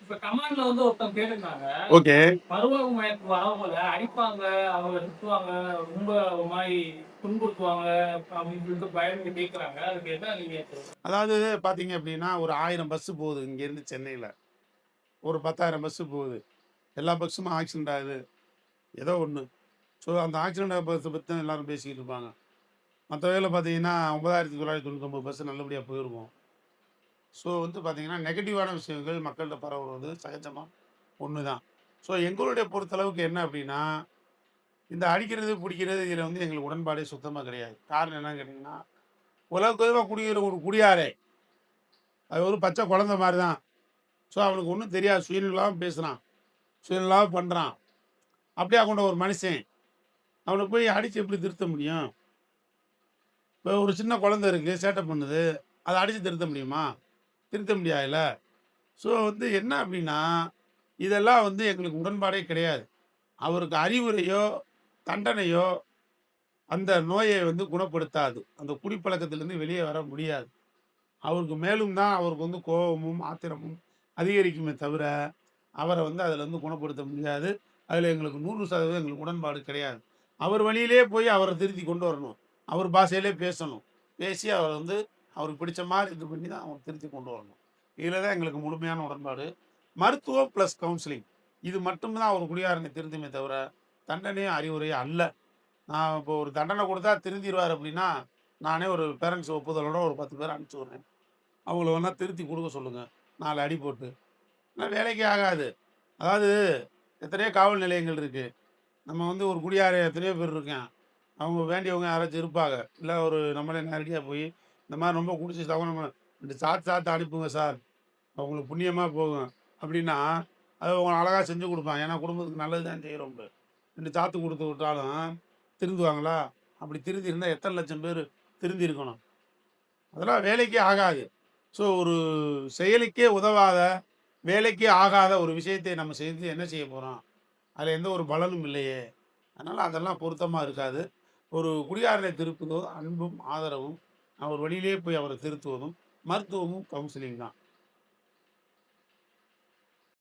இப்ப கமாண்ட்ல ஒருத்தன் கேட்டிருந்தாங்க. ஓகே. பருவமயத்துக்கு வரவங்கள அடிப்பாங்க, அவங்க திட்டுவாங்க, ரொம்ப ஒரு மாரி துன்புறுத்துவாங்க அப்படின்னு சொல்லிட்டு பயந்து கேட்கறாங்க. அதுக்கு என்ன நீங்க அதாவது பார்த்தீங்க அப்படின்னா, ஒரு 1000 பஸ் போகுது இங்கேருந்து சென்னையில. ஒரு 10,000 பஸ் போகுது. எல்லா பஸ்ஸும் ஆக்சிடென்ட் ஆகுது. ஏதோ ஒண்ணு. ஸோ அந்த ஆக்சிடென்ட் ஆன பஸ்ஸ பத்தி தான் எல்லாரும் பேசிக்கிட்டு இருப்பாங்க. மத்த வகையில பார்த்தீங்கன்னா, 9,999 பஸ் நல்லபடியா போயிருக்கும். ஸோ பார்த்தீங்கன்னா, நெகட்டிவான விஷயங்கள் மக்கள்ட்ட பரவுறது சகஜமா ஒண்ணு தான். ஸோ எங்களுடைய பொறுத்தளவுக்கு என்ன அப்படின்னா, இந்த அடிக்கிறது, புடிக்கிறது இதில எங்களுக்கு உடன்பாடே சுத்தமா கிடையாது. காரணம் என்னன்னு கேட்டீங்கன்னா, உலக பொதுவா குடிக்கிற ஒரு குடியாரே, அது ஒரு பச்சை குழந்தை மாரி தான். ஸோ அவனுக்கு ஒண்ணும் தெரியாது. சுயநலமா பேசுறான். சுயநலமா பண்றான். அப்படியா கொண்ட ஒரு மனுஷன். அவன போய் அடிச்சு எப்படி திருத்த முடியும்? இப்போ ஒரு சின்ன குழந்தை இருக்கு, சேட்டை பண்ணுது. அத அடிச்சு திருத்த முடியுமா? திருத்த முடியாதுல்ல. ஸோ என்ன அப்படின்னா, இதெல்லாம் எங்களுக்கு உடன்பாடே கிடையாது. அவருக்கு அறிவுரையோ, தண்டனையோ அந்த நோயை குணப்படுத்தாது. அந்த குடிப்பழக்கத்திலிருந்து வெளியே வர முடியாது. அவருக்கு மேலும் தான் அவருக்கு கோவமும், ஆத்திரமும் அதிகரிக்குமே தவிர, அவர அதிலருந்து குணப்படுத்த முடியாது. அதில எங்களுக்கு 100% எங்களுக்கு உடன்பாடு கிடையாது. அவர் வழியிலேயே போய் அவர திருத்தி கொண்டு வரணும். அவர் பாஷையிலே பேசணும். பேசி அவர அவருக்கு பிடிச்ச மாரி இது பண்ணி தான் அவர திருத்தி கொண்டு வரணும். இதில தான் எங்களுக்கு முழுமையான உடன்பாடு. மருத்துவம் பிளஸ் கவுன்சிலிங். இது மட்டும் தான் ஒரு குடிகாரனை திருத்துமே தவிர, தண்டனையும், அறிவுரையும் அல்ல. நான் இப்போ ஒரு தண்டனை குடுத்தா திருந்திருவாரு அப்படின்னா, நானே ஒரு பேரண்ட்ஸ் ஒப்புதலோட ஒரு 10 பேர அனுப்பிச்சு விடுறேன். அவங்கள வேணா திருத்தி குடுக்க சொல்லுங்க. 4 அடி போட்டு. ஆனா வேலைக்கே ஆகாது. அதாவது எத்தனையோ காவல் நிலையங்கள் இருக்கு. நம்ம ஒரு குடியார எத்தனையோ பேர் இருக்கான். அவங்க வேண்டியவங்க யாராச்சும் இருப்பாங்க. இல்ல ஒரு நம்மளே நேரடியா போய், இந்த மாரி ரொம்ப குடிச்சு நம்ம 2 சாத்து சாத்து அனுப்புங்க சார். அவங்களுக்கு புண்ணியமா போகும். அப்படின்னா, அது அவங்க அழகா செஞ்சு குடுப்பான். ஏன்னா குடும்பத்துக்கு நல்லது தான் செய்றோம்ட்டு. 2 சாத்து குடுத்து விட்டாலும் திருந்துவாங்களா? அப்படி திருந்தியிருந்தா எத்தன லட்சம் பேரு திருந்தியிருக்கணும். அதெல்லாம் வேலைக்கே ஆகாது. ஸோ ஒரு செயலுக்கே உதவாத, வேலைக்கே ஆகாத ஒரு விஷயத்தை நம்ம செஞ்சு என்ன செய்ய போறோம்? அதில எந்த ஒரு பலனும் இல்லையே! அதனால அதெல்லாம் பொருத்தமா இருக்காது. ஒரு குடியாரனை திருப்புதோ அன்பும், ஆதரவும், அவர் வழியிலேயே போய் அவர திருத்துவதும், மருத்துவமும், கவுன்சிலிங் தான்.